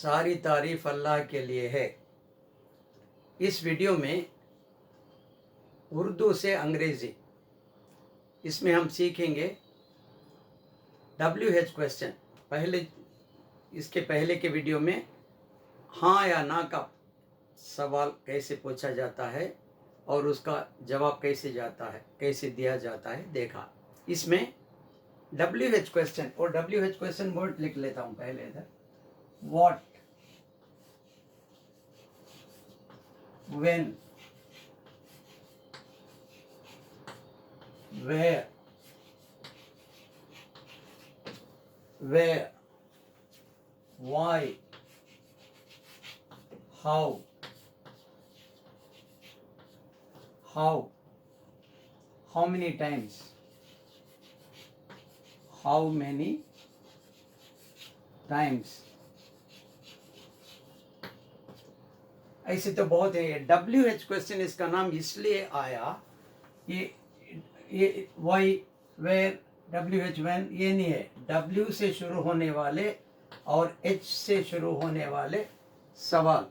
सारी तारीफ अल्लाह के लिए है। इस वीडियो में उर्दू से अंग्रेज़ी, इसमें हम सीखेंगे WH क्वेश्चन। पहले इसके पहले के वीडियो में हाँ या ना का सवाल कैसे पूछा जाता है और उसका जवाब कैसे दिया जाता है देखा। इसमें WH क्वेश्चन और WH क्वेश्चन वर्ड लिख लेता हूँ पहले इधर। What, when, where, why, how, how many times, how many times। ऐसे तो बहुत है। WH क्वेश्चन इसका नाम इसलिए आया, ये वाई, वेयर, WH, when ये नहीं है। W से शुरू होने वाले और H से शुरू होने वाले सवाल,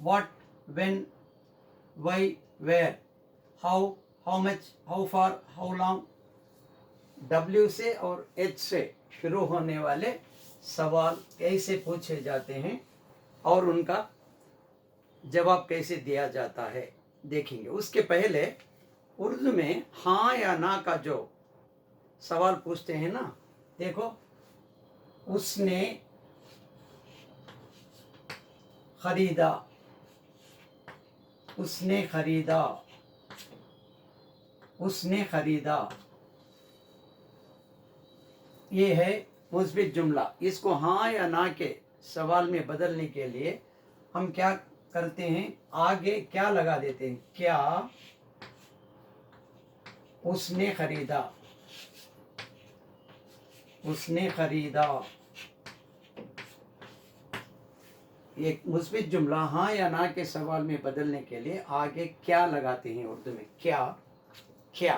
what, when, why, where, how, how much, how far, how long, W से और H से शुरू होने वाले सवाल कैसे पूछे जाते हैं और उनका जवाब कैसे दिया जाता है देखेंगे। उसके पहले उर्दू में हाँ या ना का जो सवाल पूछते हैं ना, देखो, उसने खरीदा, उसने खरीदा, उसने खरीदा, ये है मुस्बित जुमला। इसको हाँ या ना के सवाल में बदलने के लिए हम क्या करते हैं, आगे क्या लगा देते हैं, क्या उसने खरीदा, उसने खरीदा। एक मुस्बित जुमला हाँ या ना के सवाल में बदलने के लिए आगे क्या लगाते हैं उर्दू में, क्या, क्या,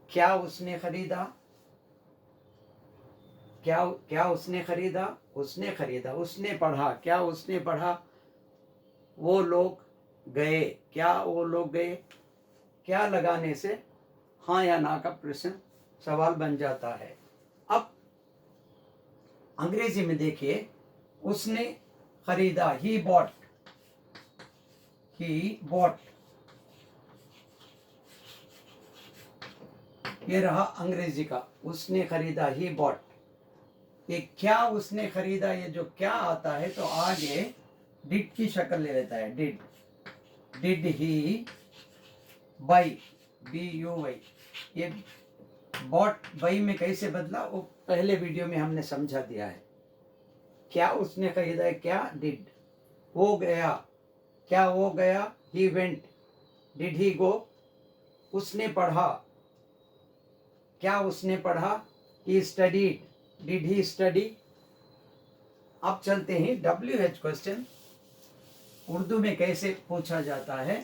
क्या उसने खरीदा, क्या उसने खरीदा, उसने खरीदा। उसने पढ़ा, क्या उसने पढ़ा। वो लोग गए, क्या वो लोग गए। क्या लगाने से हाँ या ना का प्रश्न सवाल बन जाता है। अब अंग्रेजी में देखिए, उसने खरीदा, ही बॉट, ही बॉट। ये रहा अंग्रेजी का, उसने खरीदा, ही बॉट। ये क्या उसने खरीदा, ये जो क्या आता है तो आगे डिड की शक्ल ले लेता है। Did he by, BUY। ये बॉट बाई में कैसे बदला वो पहले वीडियो में हमने समझा दिया है। क्या उसने खरीदा है, क्या डिड। वो गया, क्या वो गया, ही वेंट, डिड ही गो। उसने पढ़ा, क्या उसने पढ़ा, he studied, did he study. अब चलते हैं WH क्वेश्चन उर्दू में कैसे पूछा जाता है,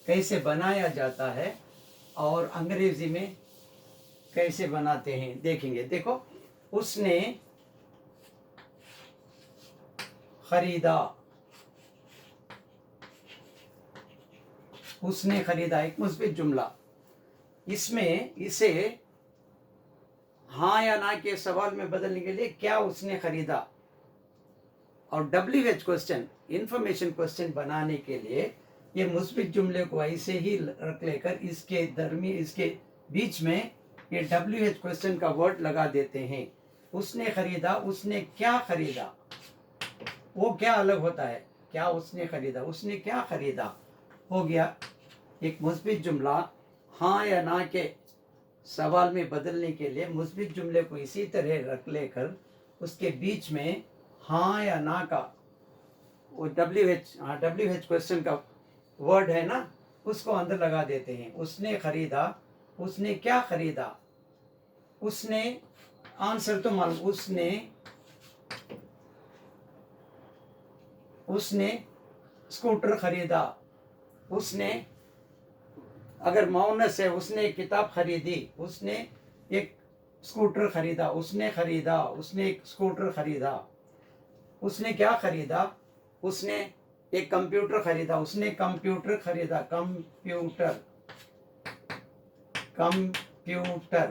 कैसे बनाया जाता है और अंग्रेजी में कैसे बनाते हैं देखेंगे। देखो, उसने खरीदा, उसने खरीदा एक मुस्बित जुमला। इसमें इसे हाँ या ना के सवाल में बदलने के लिए क्या उसने खरीदा और WH क्वेश्चन इंफॉर्मेशन क्वेश्चन बनाने के लिए ये मुस्बित जुमले को ऐसे ही रख लेकर इसके बीच में ये WH क्वेश्चन का वर्ड लगा देते हैं। उसने खरीदा, उसने क्या खरीदा। वो क्या अलग होता है, क्या उसने खरीदा, उसने क्या खरीदा हो गया एक मुस्बित जुमला। हाँ या ना के सवाल में बदलने के लिए मुस्बित जुमले को इसी तरह रख लेकर उसके बीच में हाँ या ना का वो WH क्वेश्चन का वर्ड है ना, उसको अंदर लगा देते हैं। उसने खरीदा, उसने क्या खरीदा। उसने आंसर तो मालूम, उसने स्कूटर खरीदा। उसने अगर माउनस है, उसने एक किताब खरीदी, उसने एक स्कूटर खरीदा, उसने खरीदा, उसने एक स्कूटर खरीदा। उसने क्या खरीदा? उसने एक कंप्यूटर खरीदा, उसने कंप्यूटर खरीदा, कंप्यूटर, कंप्यूटर,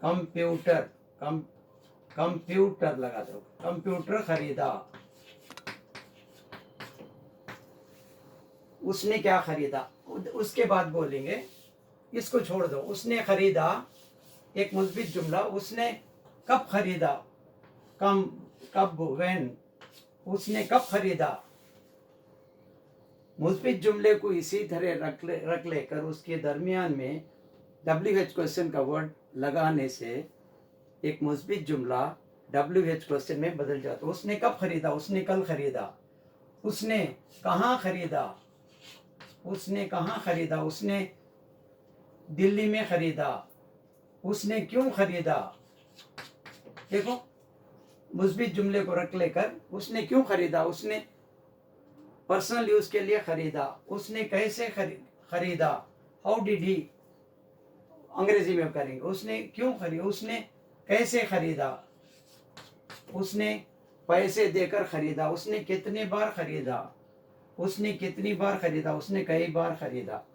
कंप्यूटर, कम कंप्यूटर लगा दो, कंप्यूटर खरीदा। उसने क्या खरीदा? उसके बाद बोलेंगे, इसको छोड़ दो, उसने खरीदा, एक मुस्बित जुमला, उसने कब खरीदा? कम, कब, व्हेन, उसने कब खरीदा? मुस्बित जुमले को इसी तरह रख लेकर उसके दरमियान में WH क्वेश्चन का वर्ड लगाने से एक मुस्बित जुमला WH क्वेश्चन में बदल जाता है। उसने कब खरीदा? उसने कल खरीदा। उसने कहाँ खरीदा? उसने कहाँ खरीदा? उसने दिल्ली में खरीदा। उसने क्यों खरीदा? देखो, मुस्बित जुमले को रख लेकर उसने क्यों खरीदा, उसने पर्सनल यूज के लिए खरीदा, उसने कैसे खरीदा, हाउ डिड ही, अंग्रेजी में करेंगे, उसने क्यों खरीदा, उसने कैसे खरीदा, उसने पैसे देकर खरीदा, उसने कितने बार खरीदा, उसने कितनी बार खरीदा, उसने कई बार खरीदा।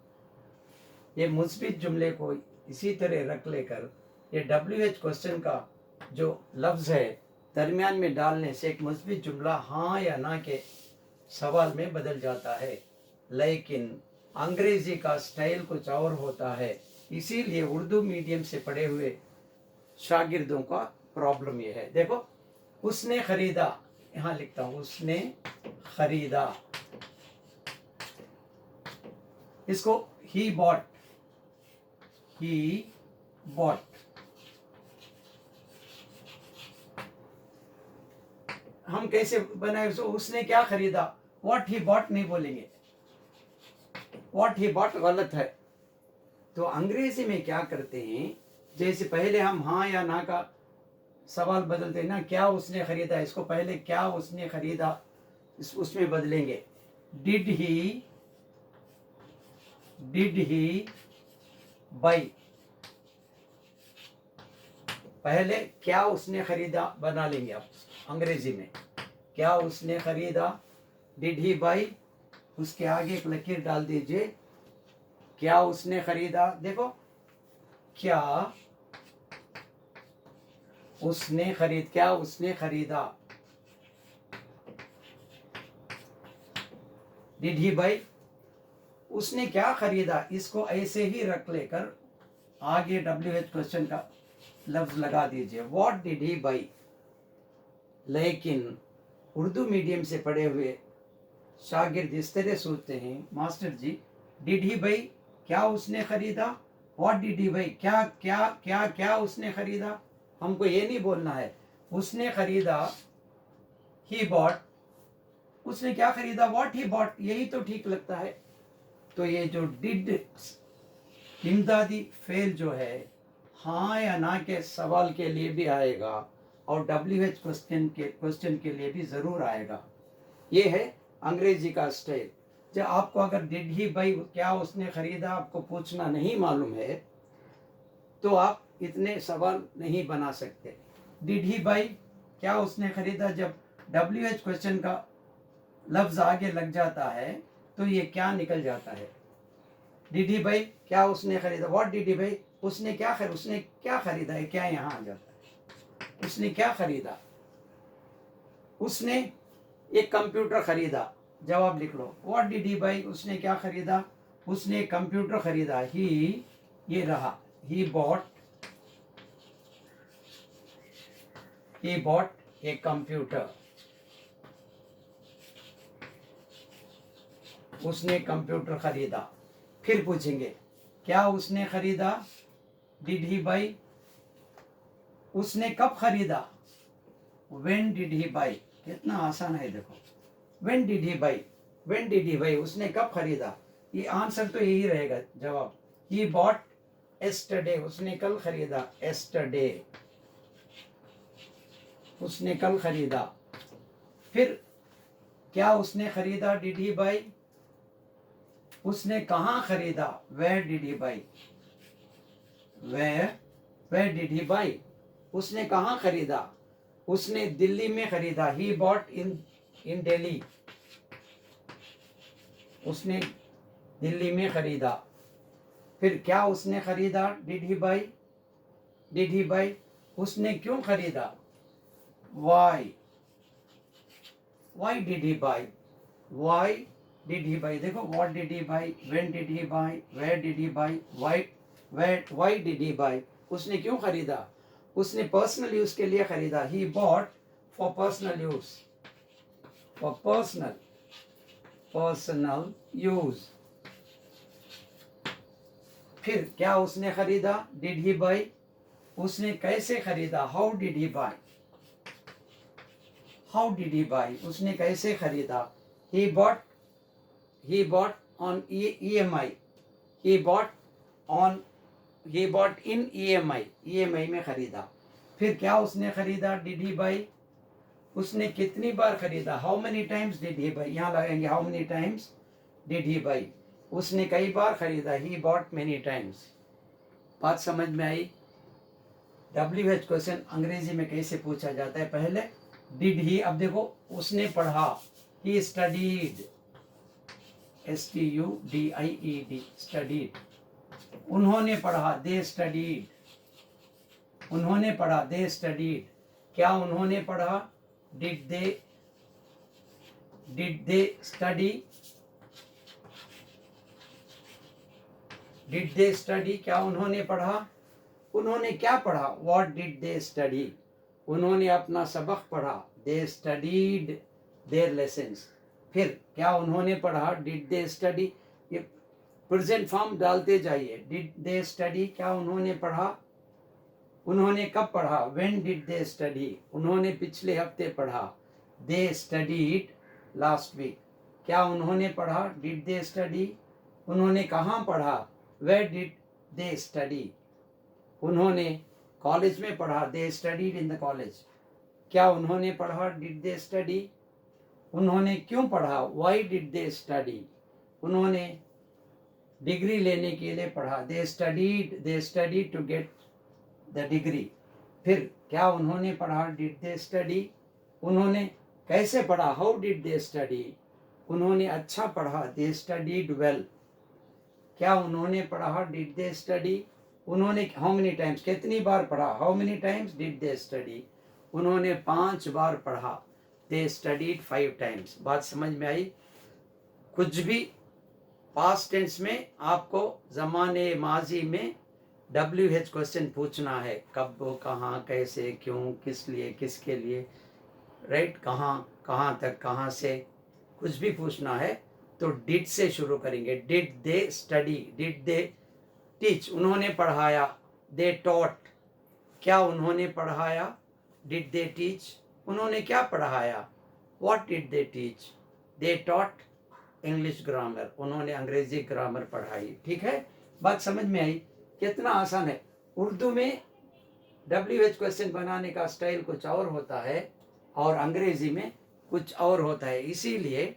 ये मुस्बित जुमले को इसी तरह रख लेकर ये WH क्वेश्चन का जो लफ्ज़ है दरमियान में डालने से एक मुस्बित जुमला हाँ या ना के सवाल में बदल जाता है। लेकिन अंग्रेजी का स्टाइल कुछ और होता है, इसीलिए उर्दू मीडियम से पढ़े हुए शागिर्दों का प्रॉब्लम ये है। देखो, उसने खरीदा, यहाँ लिखता हूँ, उसने खरीदा, इसको ही बॉट, ही बॉट। हम कैसे बनाए? उसने क्या खरीदा? व्हाट ही बॉट नहीं बोलेंगे, व्हाट ही बॉट गलत है। तो अंग्रेजी में क्या करते हैं, जैसे पहले हम हाँ या ना का सवाल बदलते हैं ना, क्या उसने खरीदा, इसको पहले क्या उसने खरीदा उसमें बदलेंगे। डिड ही बाई, पहले क्या उसने खरीदा बना लेंगे आप अंग्रेजी में, क्या उसने खरीदा, डिड ही बाई, उसके आगे एक लकीर डाल दीजिए, क्या उसने खरीदा। देखो, क्या उसने खरीदा, डिड ही बाई, उसने क्या खरीदा, इसको ऐसे ही रख लेकर आगे WH क्वेश्चन का लफ्ज लगा दीजिए, व्हाट डिड ही बाई। लेकिन उर्दू मीडियम से पढ़े हुए शागिर्द इस तरह सोचते हैं, master ji did he buy, क्या उसने खरीदा, व्हाट डिड ही बाई, क्या क्या क्या क्या उसने खरीदा। हमको ये नहीं बोलना है उसने खरीदा, ही बॉट, उसने क्या खरीदा, व्हाट ही बॉट, यही तो ठीक लगता है। तो ये जो डिड इमदादी फेल जो है हाँ या ना के सवाल के लिए भी आएगा और WH क्वेश्चन के लिए भी जरूर आएगा। ये है अंग्रेजी का स्टाइल। जब आपको अगर डिड ही बाई, क्या उसने खरीदा, आपको पूछना नहीं मालूम है तो आप इतने सवाल नहीं बना सकते। डिड ही बाई, क्या उसने खरीदा, जब WH क्वेश्चन का लफ्ज आगे लग जाता है तो ये क्या निकल जाता है। डिड ही बाई, क्या उसने खरीदा, व्हाट डिड ही बाई, उसने क्या खरीदा है, क्या यहाँ आ जाता है, उसने क्या खरीदा। उसने एक कंप्यूटर खरीदा, जवाब लिख लो, व्हाट डिड ही बाई, उसने क्या खरीदा, उसने एक कंप्यूटर खरीदा, ही, ये रहा, ही बॉट ए कंप्यूटर, उसने कंप्यूटर खरीदा। फिर पूछेंगे क्या उसने खरीदा, डिड ही बाई, उसने कब खरीदा, व्हेन डिड ही बाई। कितना आसान है देखो, व्हेन डिड ही बाई, उसने कब खरीदा। ये आंसर तो यही रहेगा जवाब, ही बॉट एस्टरडे, उसने कल खरीदा, एस्टरडे, उसने कल खरीदा। फिर क्या उसने खरीदा, डिड ही बाई, उसने कहाँ खरीदा, where did he buy, where did he buy, उसने कहाँ खरीदा, उसने दिल्ली में खरीदा, ही बॉट इन दिल्ली, उसने दिल्ली में खरीदा। फिर क्या उसने खरीदा, did he buy, did he buy, उसने क्यों खरीदा, why, why did he buy, why did he buy. देखो what did he buy, when did he buy, where did he buy, why did he buy, उसने क्यों खरीदा, उसने personal use के लिए खरीदा, he bought for personal use, for personal use. फिर क्या उसने खरीदा, डिड ही बाई, उसने कैसे खरीदा, how did he by, how did he buy, उसने कैसे खरीदा, he bot on EMI, he bought in EMI में खरीदा। फिर क्या उसने खरीदा, डिड ही बाई, उसने कितनी बार खरीदा, how many times did he by, यहाँ लगाएंगे how many times did he buy, उसने कई बार खरीदा, ही बॉट मेनी टाइम्स। बात समझ में आई। WH क्वेश्चन अंग्रेजी में कैसे पूछा जाता है, पहले डिड ही, अब देखो उसने पढ़ा, ही स्टडीड, STUDIED, स्टडीड। उन्होंने पढ़ा, दे स्टडीड, उन्होंने पढ़ा, दे स्टडीड। क्या उन्होंने पढ़ा, did they study, did they study, क्या उन्होंने पढ़ा, उन्होंने क्या पढ़ा, व्हाट डिड दे स्टडी, उन्होंने अपना सबक पढ़ा, दे स्टडीड देयर लेसन्स। फिर क्या उन्होंने पढ़ा, डिड दे स्टडी, ये प्रेजेंट फॉर्म डालते जाइए, डिड दे स्टडी, क्या उन्होंने पढ़ा, उन्होंने कब पढ़ा, व्हेन डिड दे स्टडी, उन्होंने पिछले हफ्ते पढ़ा, दे स्टडीड लास्ट वीक। क्या उन्होंने पढ़ा, डिड दे स्टडी, उन्होंने कहाँ पढ़ा, वेयर डिड दे स्टडी, उन्होंने कॉलेज में पढ़ा, they studied in the college. क्या उन्होंने पढ़ा, डिड दे स्टडी, उन्होंने क्यों पढ़ा, वाई डिड दे स्टडी, उन्होंने डिग्री लेने के लिए पढ़ा, they study to get the degree. फिर क्या उन्होंने पढ़ा, डिड दे स्टडी, उन्होंने कैसे पढ़ा, हाउ डिड दे स्टडी, उन्होंने अच्छा पढ़ा, दे स्टडीड वेल। क्या उन्होंने पढ़ा, डिड दे स्टडी, उन्होंने हाउ मेनी टाइम्स, कितनी बार पढ़ा, how many times did they study, उन्होंने 5 बार पढ़ा, दे स्टडीड 5 टाइम्स। बात समझ में आई। कुछ भी पास्ट टेंस में आपको ज़माने माजी में WH क्वेश्चन पूछना है, कब, कहाँ, कैसे, क्यों, किस लिए, किसके लिए, राइट, कहाँ तक, कहाँ से, कुछ भी पूछना है तो डिड से शुरू करेंगे। Did they study, did they teach, उन्होंने पढ़ाया, दे टॉट। क्या उन्होंने पढ़ाया, डिड दे टीच, उन्होंने क्या पढ़ाया, what did they teach, they taught English grammar, उन्होंने अंग्रेजी ग्रामर पढ़ाई। ठीक है, बात समझ में आई। कितना आसान है। उर्दू में WH क्वेश्चन बनाने का स्टाइल कुछ और होता है और अंग्रेजी में कुछ और होता है, इसीलिए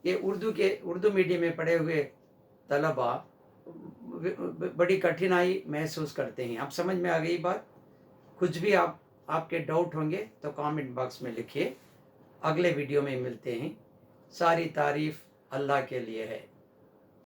ये उर्दू मीडियम में पढ़े हुए तलबा बड़ी कठिनाई महसूस करते हैं। आप समझ में आ गई बात। कुछ भी आपके डाउट होंगे तो कमेंट बॉक्स में लिखिए। अगले वीडियो में मिलते हैं। सारी तारीफ अल्लाह के लिए है।